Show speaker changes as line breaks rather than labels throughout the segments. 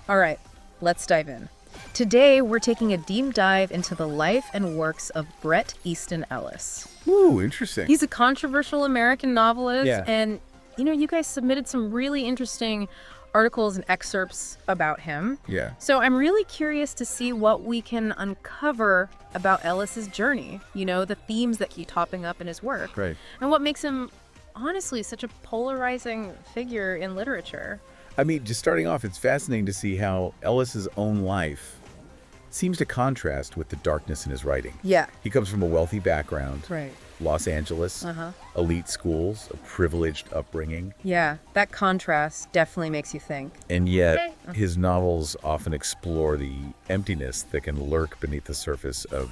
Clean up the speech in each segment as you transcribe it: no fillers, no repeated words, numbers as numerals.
All right, let's dive in. Today, we're taking a deep dive into the life and works of Bret Easton Ellis.
Ooh, interesting.
He's a controversial American novelist,
Yeah.
and, you guys submitted some really interesting articles and excerpts about him.
Yeah.
So I'm really curious to see what we can uncover about Ellis's journey, the themes that keep popping up in his work.
Right.
And what makes him, honestly, such a polarizing figure in literature.
I mean, just starting off, it's fascinating to see how Ellis's own life seems to contrast with the darkness in his writing.
Yeah.
He comes from a wealthy background.
Right.
Los Angeles, elite schools, a privileged upbringing.
Yeah, that contrast definitely makes you think.
And yet, his novels often explore the emptiness that can lurk beneath the surface of,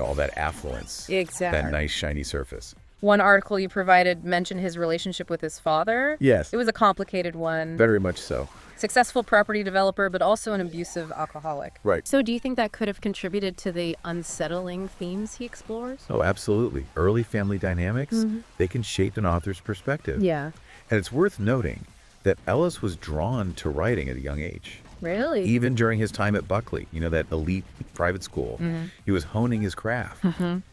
all that affluence.
Exactly.
That nice, shiny surface.
One article you provided mentioned his relationship with his father.
Yes.
It was a complicated one.
Very much so.
Successful property developer, but also an abusive alcoholic.
Right.
So do you think that could have contributed to the unsettling themes he explores?
Oh, absolutely. Early family dynamics, they can shape an author's perspective.
Yeah.
And it's worth noting that Ellis was drawn to writing at a young age.
Really?
Even during his time at Buckley, that elite private school, he was honing his craft,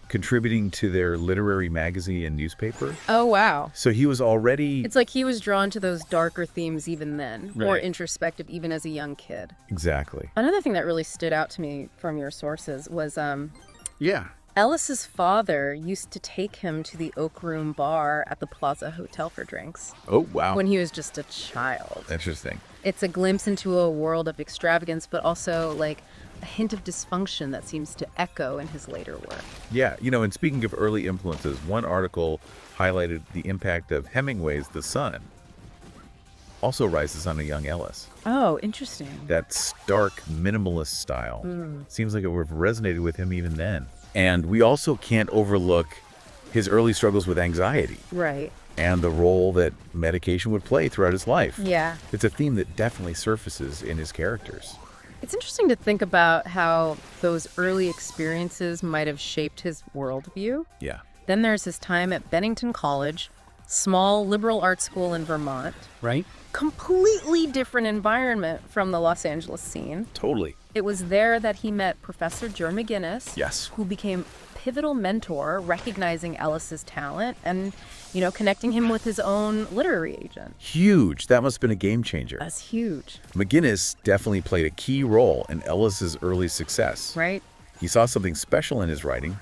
contributing to their literary magazine and newspaper.
Oh, wow.
So he was already...
It's like he was drawn to those darker themes even then, more
Right.
introspective even as a young kid.
Exactly.
Another thing that really stood out to me from your sources was
Yeah.
Ellis's father used to take him to the Oak Room bar at the Plaza Hotel for drinks
Oh, wow.
when he was just a child.
Interesting.
It's a glimpse into a world of extravagance, but also like a hint of dysfunction that seems to echo in his later work.
Yeah. And speaking of early influences, one article highlighted the impact of Hemingway's The Sun. Also rises on a young Ellis.
Oh, interesting.
That stark minimalist style seems like it would have resonated with him even then. And we also can't overlook his early struggles with anxiety
Right.
and the role that medication would play throughout his life.
Yeah.
It's a theme that definitely surfaces in his characters.
It's interesting to think about how those early experiences might have shaped his worldview.
Yeah.
Then there's his time at Bennington College, small liberal arts school in Vermont.
Right?
Completely different environment from the Los Angeles scene.
Totally.
It was there that he met Professor Joe McGinnis,
Yes.
who became a pivotal mentor, recognizing Ellis's talent and, connecting him with his own literary agent.
Huge. That must have been a game changer.
That's huge,
McGinnis definitely played a key role in Ellis's early success.
right?
He saw something special in his writing,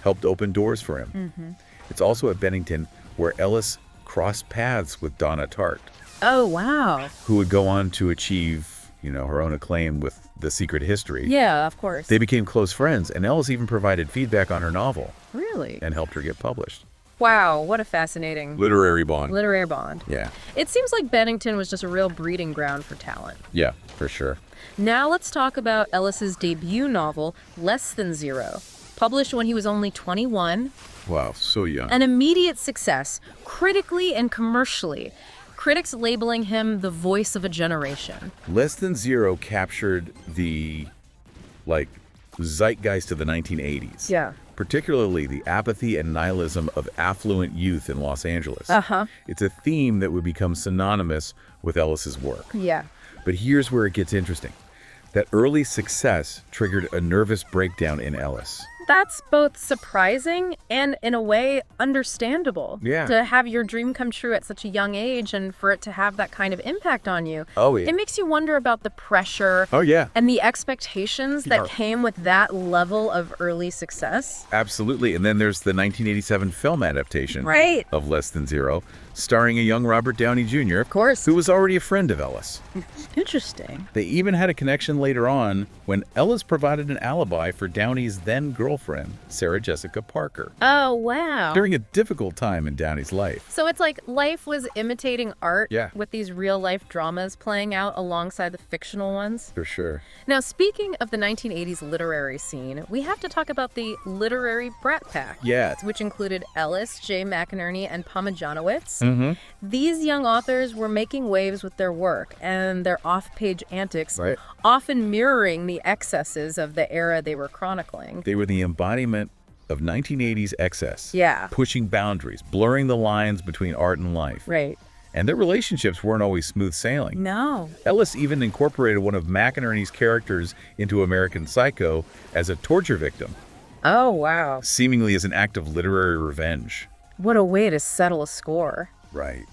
helped open doors for him. It's also at Bennington where Ellis crossed paths with Donna Tartt,
Oh, wow.
who would go on to achieve, her own acclaim with The Secret History.
Yeah, of course.
They became close friends, and Ellis even provided feedback on her novel
Really?
and helped her get published.
Wow, what a fascinating
Literary bond.
literary bond.
Yeah.
It seems like Bennington was just a real breeding ground for talent.
Yeah, for sure.
Now let's talk about Ellis's debut novel, Less Than Zero. Published when he was only 21,
Wow, so young.
an immediate success, critically and commercially. Critics labeling him the voice of a generation.
Less Than Zero captured the, zeitgeist of the 1980s.
Yeah.
Particularly the apathy and nihilism of affluent youth in Los Angeles.
Uh-huh.
It's a theme that would become synonymous with Ellis's work.
Yeah.
But here's where it gets interesting. That early success triggered a nervous breakdown in Ellis.
That's both surprising and, in a way, understandable.
Yeah.
To have your dream come true at such a young age and for it to have that kind of impact on you.
Oh, yeah.
It makes you wonder about the pressure
Oh, yeah.
and the expectations that
Yeah.
came with that level of early success.
Absolutely. And then there's the 1987 film adaptation
Right.
of Less Than Zero, starring a young Robert Downey Jr.,
Of course.
who was already a friend of Ellis.
Interesting.
They even had a connection later on when Ellis provided an alibi for Downey's then girlfriend, Sarah Jessica Parker,
Oh, wow.
during a difficult time in Downey's life.
So it's like life was imitating art
Yeah.
with these real life dramas playing out alongside the fictional ones.
For sure.
Now, speaking of the 1980s literary scene, we have to talk about the literary Brat Pack.
Yeah.
Which included Ellis, Jay McInerney, and Parmigianowicz.
Mm-hmm.
These young authors were making waves with their work and their off-page antics,
Right.
often mirroring the excesses of the era they were chronicling.
They were the embodiment of 1980s excess.
Yeah.
Pushing boundaries, blurring the lines between art and life.
Right.
And their relationships weren't always smooth sailing.
No.
Ellis even incorporated one of McInerney's characters into American Psycho as a torture victim,
Oh, wow.
seemingly as an act of literary revenge.
What a way to settle a score.
Right.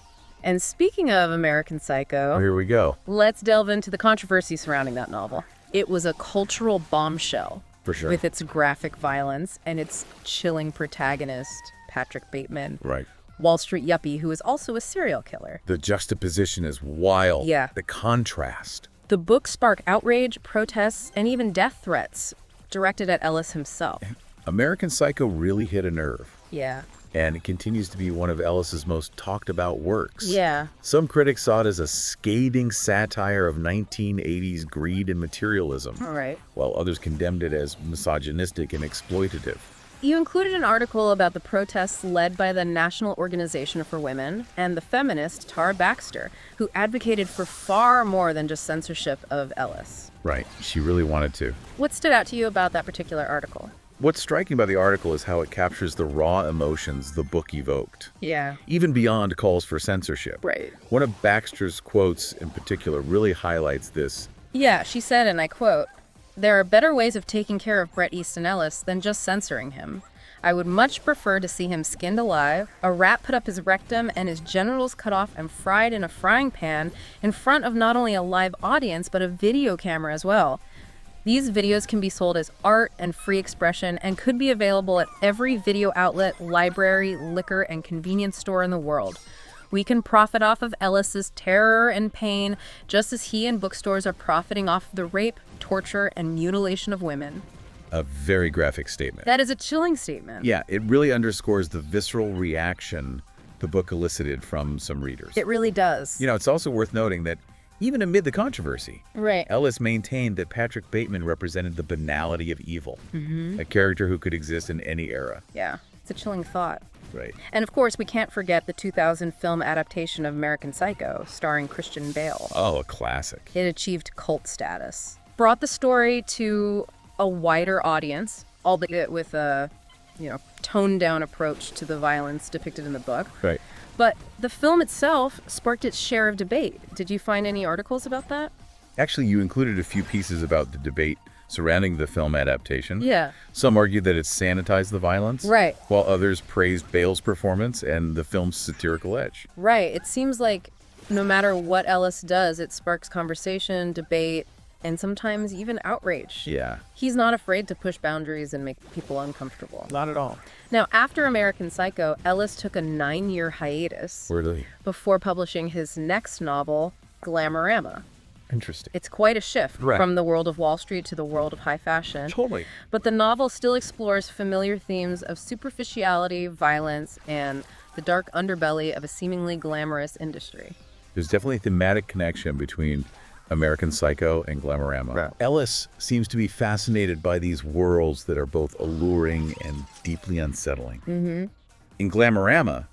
And speaking of American Psycho,
Oh, here we go.
let's delve into the controversy surrounding that novel. It was a cultural bombshell.
For sure.
With its graphic violence and its chilling protagonist, Patrick Bateman,
Right.
Wall Street yuppie who is also a serial killer.
The juxtaposition is wild.
Yeah.
The contrast.
The book sparked outrage, protests, and even death threats directed at Ellis himself.
American Psycho really hit a nerve.
Yeah.
And it continues to be one of Ellis's most talked about works.
Yeah.
Some critics saw it as a scathing satire of 1980s greed and materialism,
All right.
while others condemned it as misogynistic and exploitative.
You included an article about the protests led by the National Organization for Women and the feminist Tara Baxter, who advocated for far more than just censorship of Ellis.
Right. She really wanted to.
What stood out to you about that particular article?
What's striking about the article is how it captures the raw emotions the book evoked,
Yeah.
even beyond calls for censorship.
Right.
One of Baxter's quotes in particular really highlights this.
Yeah, she said, and I quote, "There are better ways of taking care of Bret Easton Ellis than just censoring him. I would much prefer to see him skinned alive, a rat put up his rectum, and his genitals cut off and fried in a frying pan in front of not only a live audience, but a video camera as well. These videos can be sold as art and free expression and could be available at every video outlet, library, liquor, and convenience store in the world. We can profit off of Ellis's terror and pain, just as he and bookstores are profiting off of the rape, torture, and mutilation of women."
A very graphic statement.
That is a chilling statement.
Yeah, it really underscores the visceral reaction the book elicited from some readers.
It really does.
You know, it's also worth noting that even amid the controversy,
Right.
Ellis maintained that Patrick Bateman represented the banality of evil, a character who could exist in any era.
Yeah, it's a chilling thought.
Right.
And of course, we can't forget the 2000 film adaptation of American Psycho, starring Christian Bale.
Oh, a classic.
It achieved cult status. Brought the story to a wider audience, albeit with a, toned down approach to the violence depicted in the book.
Right.
But the film itself sparked its share of debate. Did you find any articles about that?
Actually, you included a few pieces about the debate surrounding the film adaptation.
Yeah.
Some argued that it sanitized the violence.
Right.
While others praised Bale's performance and the film's satirical edge.
Right. It seems like no matter what Ellis does, it sparks conversation, debate, and sometimes even outrage.
Yeah.
He's not afraid to push boundaries and make people uncomfortable.
Not at all.
Now, after American Psycho, Ellis took a 9-year hiatus
Really
before publishing his next novel, Glamorama.
interesting.
It's quite a shift
Right.
from the world of Wall Street to the world of high fashion.
Totally.
But the novel still explores familiar themes of superficiality, violence, and the dark underbelly of a seemingly glamorous industry.
There's definitely a thematic connection between American Psycho and Glamorama.
Right.
Ellis seems to be fascinated by these worlds that are both alluring and deeply unsettling. Mm-hmm. In Glamorama,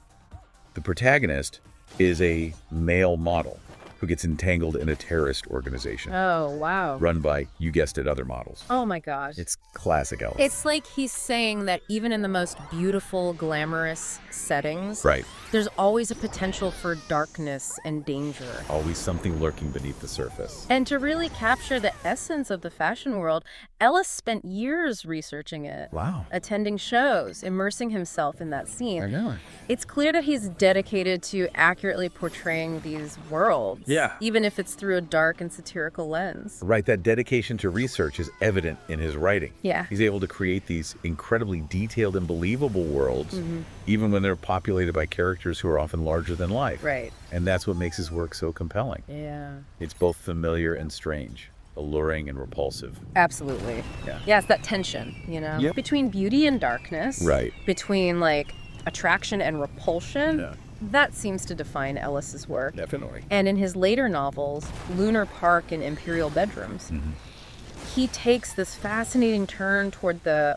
the protagonist is a male model who gets entangled in a terrorist organization
Oh, wow.
run by, you guessed it, other models.
Oh my gosh.
It's classic Ellis.
It's like he's saying that even in the most beautiful, glamorous settings,
Right.
there's always a potential for darkness and danger.
Always something lurking beneath the surface.
And to really capture the essence of the fashion world, Ellis spent years researching it.
Wow.
Attending shows, immersing himself in that scene.
I know.
It's clear that he's dedicated to accurately portraying these worlds.
Yeah.
Even if it's through a dark and satirical lens.
Right, that dedication to research is evident in his writing.
Yeah.
He's able to create these incredibly detailed and believable worlds, even when they're populated by characters who are often larger than life.
Right.
And that's what makes his work so compelling.
Yeah.
It's both familiar and strange, alluring and repulsive.
Absolutely.
Yeah.
Yeah, it's that tension,
Yep.
Between beauty and darkness.
Right.
Between like attraction and repulsion.
Yeah.
That seems to define Ellis's work.
Definitely.
And in his later novels, Lunar Park and Imperial Bedrooms, he takes this fascinating turn toward the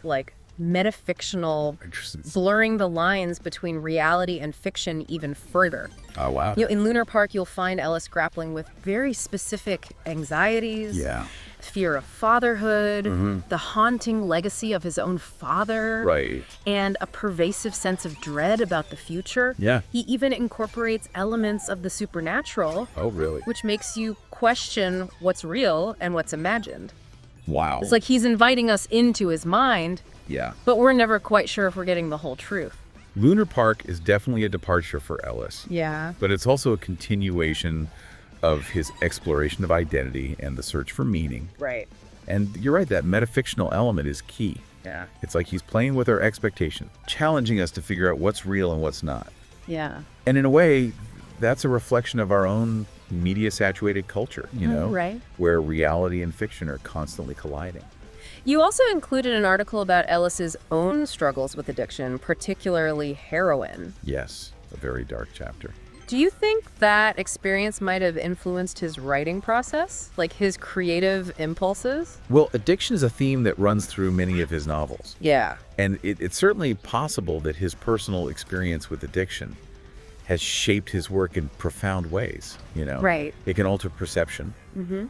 metafictional,
Interesting.
blurring the lines between reality and fiction even further.
Oh, wow.
In Lunar Park, you'll find Ellis grappling with very specific anxieties,
Yeah.
fear of fatherhood, the haunting legacy of his own father,
Right.
and a pervasive sense of dread about the future.
Yeah.
He even incorporates elements of the supernatural,
Oh, really?
which makes you question what's real and what's imagined.
Wow.
It's like he's inviting us into his mind,
Yeah.
but we're never quite sure if we're getting the whole truth.
Lunar Park is definitely a departure for Ellis,
Yeah.
but it's also a continuation of his exploration of identity and the search for meaning.
Right.
And you're right, that metafictional element is key.
Yeah.
It's like he's playing with our expectations, challenging us to figure out what's real and what's not.
Yeah.
And in a way, that's a reflection of our own media-saturated culture,
right.
where reality and fiction are constantly colliding.
You also included an article about Ellis's own struggles with addiction, particularly heroin.
Yes, a very dark chapter.
Do you think that experience might have influenced his writing process, like his creative impulses?
Well, addiction is a theme that runs through many of his novels.
Yeah.
And it's certainly possible that his personal experience with addiction has shaped his work in profound ways,
Right.
It can alter perception,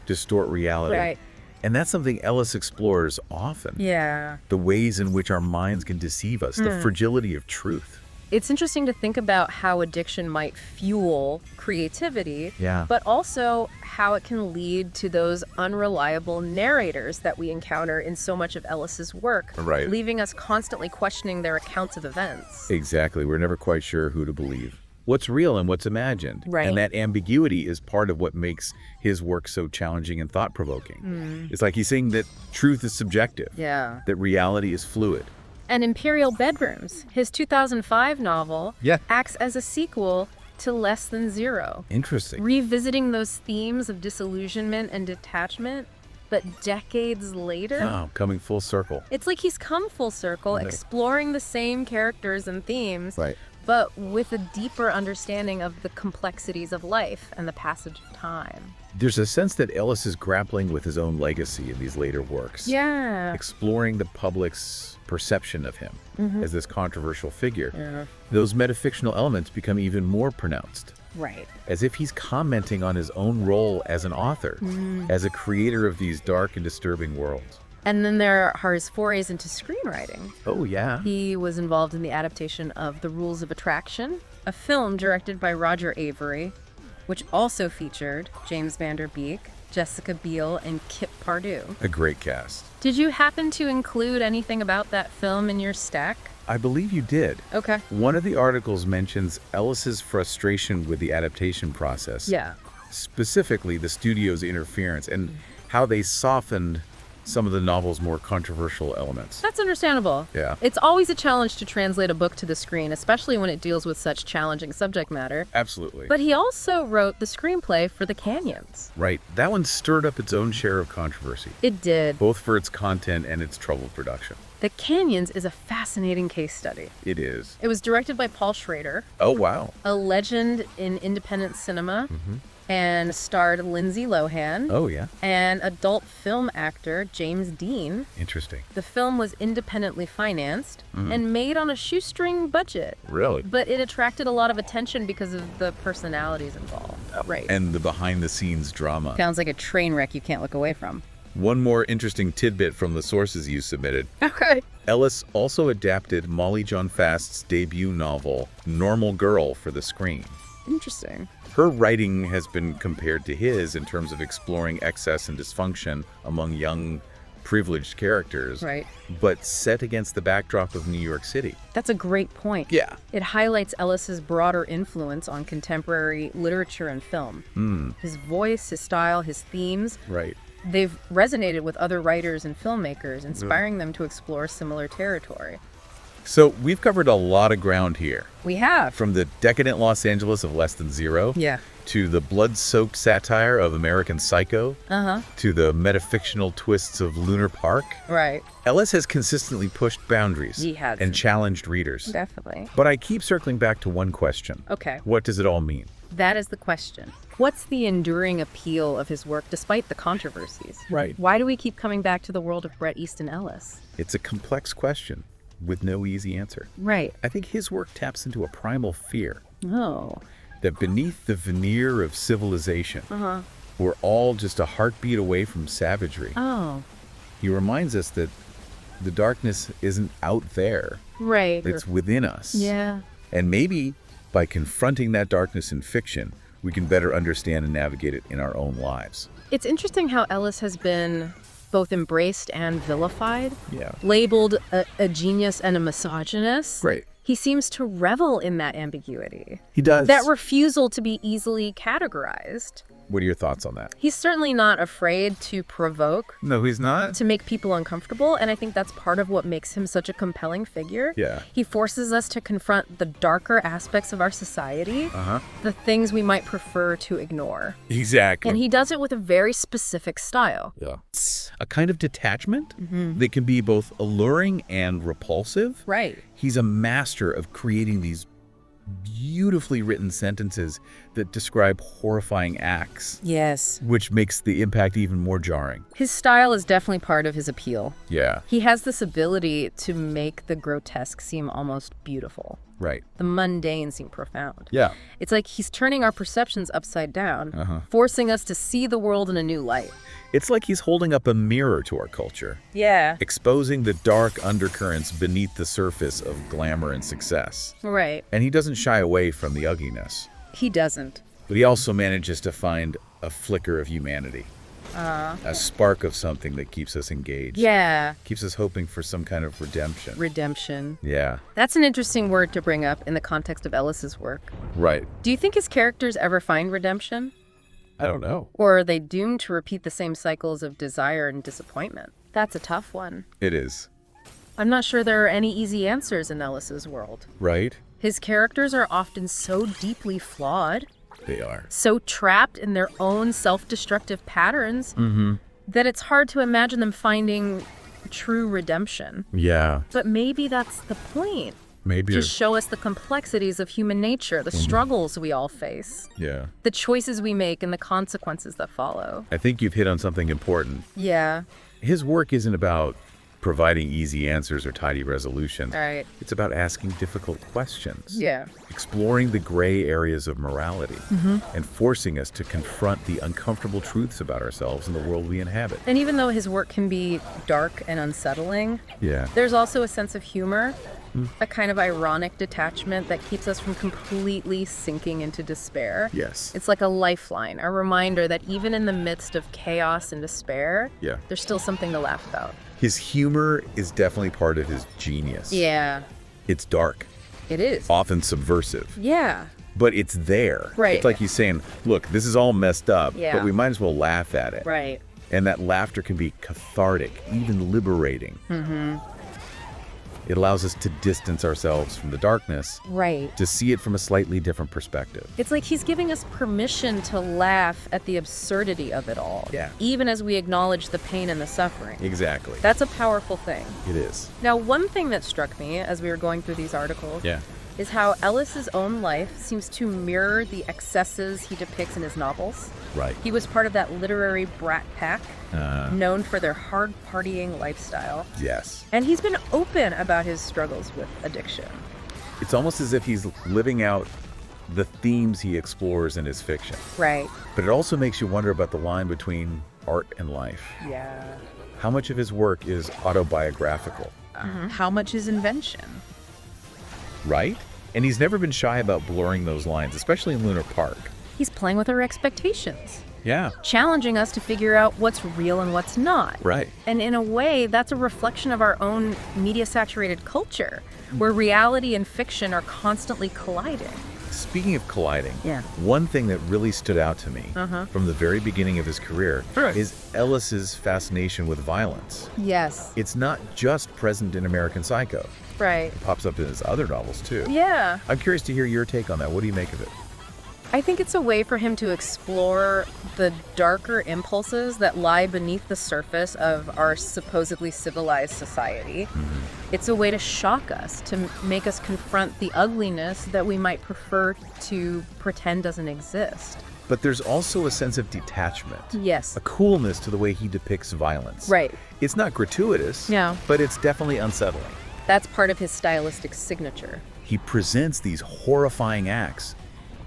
distort reality.
Right.
And that's something Ellis explores often.
Yeah.
The ways in which our minds can deceive us, the fragility of truth.
It's interesting to think about how addiction might fuel creativity,
Yeah.
but also how it can lead to those unreliable narrators that we encounter in so much of Ellis's work,
Right.
leaving us constantly questioning their accounts of events.
Exactly. We're never quite sure who to believe. What's real and what's imagined.
Right.
And that ambiguity is part of what makes his work so challenging and thought-provoking. It's like he's saying that truth is subjective,
Yeah.
that reality is fluid.
And Imperial Bedrooms, his 2005 novel,
Yeah.
acts as a sequel to Less Than Zero,
Interesting.
revisiting those themes of disillusionment and detachment, but decades later.
Oh, coming full circle.
It's like he's come full circle,
Right.
exploring the same characters and themes,
Right.
but with a deeper understanding of the complexities of life and the passage of time.
There's a sense that Ellis is grappling with his own legacy in these later works.
Yeah.
Exploring the public's perception of him as this controversial figure.
Yeah.
Those metafictional elements become even more pronounced,
Right.
as if he's commenting on his own role as an author, as a creator of these dark and disturbing worlds.
And then there are his forays into screenwriting.
Oh, yeah.
He was involved in the adaptation of The Rules of Attraction, a film directed by Roger Avery, which also featured James Van Der Beek, Jessica Biel, and Kip Pardue.
A great cast.
Did you happen to include anything about that film in your stack?
I believe you did.
Okay.
One of the articles mentions Ellis's frustration with the adaptation process.
Yeah.
Specifically, the studio's interference and how they softened some of the novel's more controversial elements.
That's understandable.
Yeah.
It's always a challenge to translate a book to the screen, especially when it deals with such challenging subject matter.
Absolutely.
But he also wrote the screenplay for The Canyons.
Right. That one stirred up its own share of controversy,
It did.
both for its content and its troubled production.
The Canyons is a fascinating case study.
It is.
It was directed by Paul Schrader,
Oh, wow.
a legend in independent cinema, and starred Lindsay Lohan
Oh, yeah.
and adult film actor James Dean.
Interesting.
The film was independently financed and made on a shoestring budget,
Really?
but it attracted a lot of attention because of the personalities involved. Right.
And the behind-the-scenes drama.
Sounds like a train wreck you can't look away from.
One more interesting tidbit from the sources you submitted.
Okay.
Ellis also adapted Molly John Fast's debut novel, Normal Girl, for the screen.
Interesting.
Her writing has been compared to his in terms of exploring excess and dysfunction among young, privileged characters,
Right.
but set against the backdrop of New York City.
That's a great point.
Yeah.
It highlights Ellis's broader influence on contemporary literature and film. His voice, his style, his themes,
Right.
they've resonated with other writers and filmmakers, inspiring them to explore similar territory.
So we've covered a lot of ground here,
We have.
from the decadent Los Angeles of Less Than Zero,
Yeah.
to the blood-soaked satire of American Psycho, to the metafictional twists of Lunar Park.
Right.
Ellis has consistently pushed boundaries
He has.
and challenged readers.
Definitely.
But I keep circling back to one question.
Okay.
What does it all mean?
That is the question. What's the enduring appeal of his work despite the controversies?
Right.
Why do we keep coming back to the world of Bret Easton Ellis?
It's a complex question, with no easy answer.
Right.
I think his work taps into a primal fear
Oh.
that beneath the veneer of civilization, we're all just a heartbeat away from savagery.
Oh.
He reminds us that the darkness isn't out there.
Right.
It's within us.
Yeah.
And maybe by confronting that darkness in fiction, we can better understand and navigate it in our own lives.
It's interesting how Ellis has been both embraced and vilified.
Yeah.
Labeled a genius and a misogynist.
Right.
He seems to revel in that ambiguity.
He does.
That refusal to be easily categorized.
What are your thoughts on that?
He's certainly not afraid to provoke,
No, he's not.
to make people uncomfortable, and I think that's part of what makes him such a compelling figure.
Yeah.
He forces us to confront the darker aspects of our society, the things we might prefer to ignore.
Exactly.
And he does it with a very specific style.
Yeah. A kind of detachment that can be both alluring and repulsive.
Right.
He's a master of creating these beautifully written sentences that describe horrifying acts,
Yes.
which makes the impact even more jarring.
His style is definitely part of his appeal.
Yeah.
He has this ability to make the grotesque seem almost beautiful,
Right.
the mundane seem profound.
Yeah.
It's like he's turning our perceptions upside down, forcing us to see the world in a new light.
It's like he's holding up a mirror to our culture,
Yeah.
exposing the dark undercurrents beneath the surface of glamour and success.
Right.
And he doesn't shy away from the ugliness,
He doesn't.
but he also manages to find a flicker of humanity, a spark of something that keeps us engaged,
Yeah.
keeps us hoping for some kind of redemption.
Redemption.
Yeah,
That's an interesting word to bring up in the context of Ellis's work.
right.
Do you think his characters ever find redemption?
I don't know.
Or are they doomed to repeat the same cycles of desire and disappointment? That's a tough one.
It is,
I'm not sure there are any easy answers in Ellis's world.
right?
His characters are often so deeply flawed,
They are.
so trapped in their own self-destructive patterns, that it's hard to imagine them finding true redemption.
Yeah,
But maybe that's the point.
maybe.
To show us the complexities of human nature, the struggles we all face,
Yeah.
the choices we make, and the consequences that follow.
I think you've hit on something important.
Yeah,
His work isn't about providing easy answers or tidy resolutions.
all right.
It's about asking difficult questions.
Yeah.
Exploring the gray areas of morality and forcing us to confront the uncomfortable truths about ourselves and the world we inhabit.
And even though his work can be dark and unsettling,
Yeah.
there's also a sense of humor, a kind of ironic detachment that keeps us from completely sinking into despair.
Yes.
It's like a lifeline, a reminder that even in the midst of chaos and despair,
Yeah.
there's still something to laugh about.
His humor is definitely part of his genius.
Yeah,
It's dark,
it is.
often subversive,
Yeah.
but it's there.
Right.
It's like he's saying, look, this is all messed up,
Yeah.
but we might as well laugh at it.
Right.
And that laughter can be cathartic, even liberating. It allows us to distance ourselves from the darkness,
Right.
to see it from a slightly different perspective.
It's like he's giving us permission to laugh at the absurdity of it all.
Yeah.
Even as we acknowledge the pain and the suffering.
Exactly.
That's a powerful thing.
It is.
Now, one thing that struck me as we were going through these articles
Yeah.
is how Ellis's own life seems to mirror the excesses he depicts in his novels.
Right.
He was part of that literary brat pack, known for their hard partying lifestyle.
Yes.
And he's been open about his struggles with addiction.
It's almost as if he's living out the themes he explores in his fiction.
Right.
But it also makes you wonder about the line between art and life.
Yeah.
How much of his work is autobiographical,
How much is invention?
right? And he's never been shy about blurring those lines, especially in Lunar Park.
He's playing with our expectations,
Yeah.
challenging us to figure out what's real and what's not.
Right.
And in a way, that's a reflection of our own media-saturated culture, where reality and fiction are constantly colliding.
Speaking of colliding,
Yeah.
one thing that really stood out to me from the very beginning of his career
Right.
is Ellis's fascination with violence.
Yes.
It's not just present in American Psycho.
Right.
It pops up in his other novels, too.
Yeah.
I'm curious to hear your take on that. What do you make of it?
I think it's a way for him to explore the darker impulses that lie beneath the surface of our supposedly civilized society. It's a way to shock us, to make us confront the ugliness that we might prefer to pretend doesn't exist.
But there's also a sense of detachment.
Yes.
A coolness to the way he depicts violence.
Right.
It's not gratuitous,
No.
but it's definitely unsettling.
That's part of his stylistic signature.
He presents these horrifying acts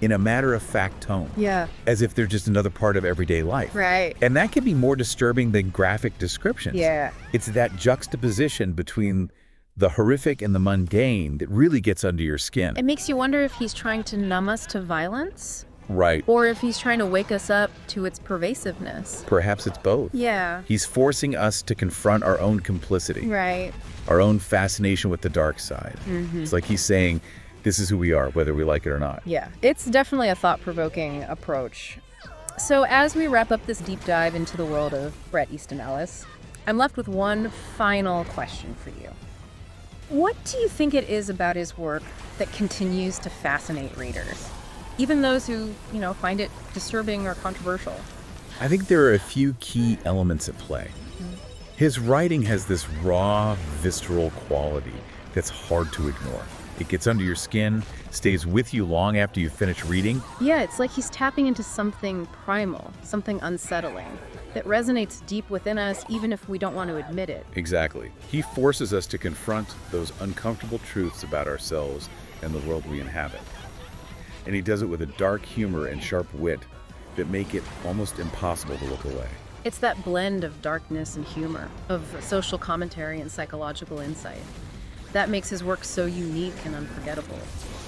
in a matter-of-fact tone.
Yeah.
As if they're just another part of everyday life.
Right.
And that can be more disturbing than graphic descriptions.
Yeah.
It's that juxtaposition between the horrific and the mundane that really gets under your skin.
It makes you wonder if he's trying to numb us to violence,
Right.
or if he's trying to wake us up to its pervasiveness.
Perhaps it's both.
Yeah.
He's forcing us to confront our own complicity,
Right.
our own fascination with the dark side. It's like he's saying, this is who we are, whether we like it or not.
Yeah. It's definitely a thought-provoking approach. So as we wrap up this deep dive into the world of Bret Easton Ellis, I'm left with one final question for you. What do you think it is about his work that continues to fascinate readers? Even those who, find it disturbing or controversial.
I think there are a few key elements at play. His writing has this raw, visceral quality that's hard to ignore. It gets under your skin, stays with you long after you finish reading.
Yeah, it's like he's tapping into something primal, something unsettling, that resonates deep within us even if we don't want to admit it.
Exactly. He forces us to confront those uncomfortable truths about ourselves and the world we inhabit. And he does it with a dark humor and sharp wit that make it almost impossible to look away.
It's that blend of darkness and humor, of social commentary and psychological insight. That makes his work so unique and unforgettable.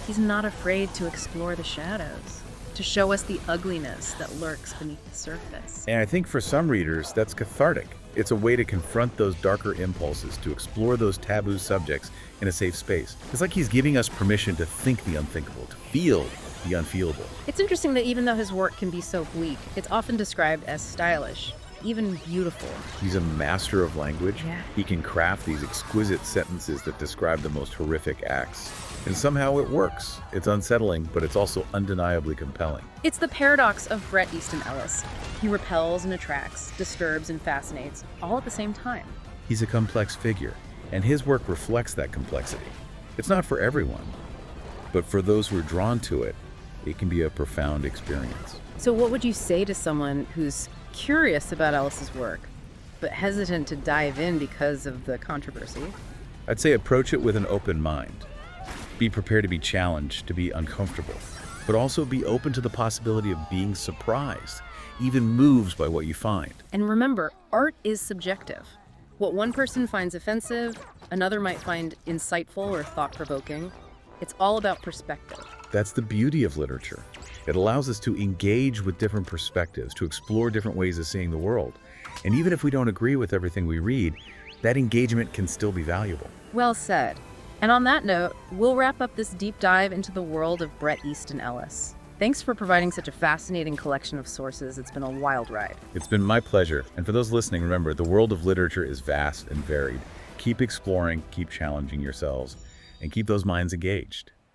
He's not afraid to explore the shadows, to show us the ugliness that lurks beneath the surface.
And I think for some readers, that's cathartic. It's a way to confront those darker impulses, to explore those taboo subjects in a safe space. It's like he's giving us permission to think the unthinkable, to feel the unfeelable.
It's interesting that even though his work can be so bleak, it's often described as stylish, even beautiful.
He's a master of language.
Yeah.
He can craft these exquisite sentences that describe the most horrific acts. And somehow it works. It's unsettling, but it's also undeniably compelling.
It's the paradox of Bret Easton Ellis. He repels and attracts, disturbs and fascinates, all at the same time.
He's a complex figure, and his work reflects that complexity. It's not for everyone, but for those who are drawn to it, it can be a profound experience.
So what would you say to someone who's curious about Ellis's work, but hesitant to dive in because of the controversy?
I'd say approach it with an open mind. Be prepared to be challenged, to be uncomfortable, but also be open to the possibility of being surprised, even moved by what you find.
And remember, art is subjective. What one person finds offensive, another might find insightful or thought-provoking. It's all about perspective.
That's the beauty of literature. It allows us to engage with different perspectives, to explore different ways of seeing the world. And even if we don't agree with everything we read, that engagement can still be valuable.
Well said. And on that note, we'll wrap up this deep dive into the world of Bret Easton Ellis. Thanks for providing such a fascinating collection of sources. It's been a wild ride.
It's been my pleasure. And for those listening, remember, the world of literature is vast and varied. Keep exploring, keep challenging yourselves, and keep those minds engaged.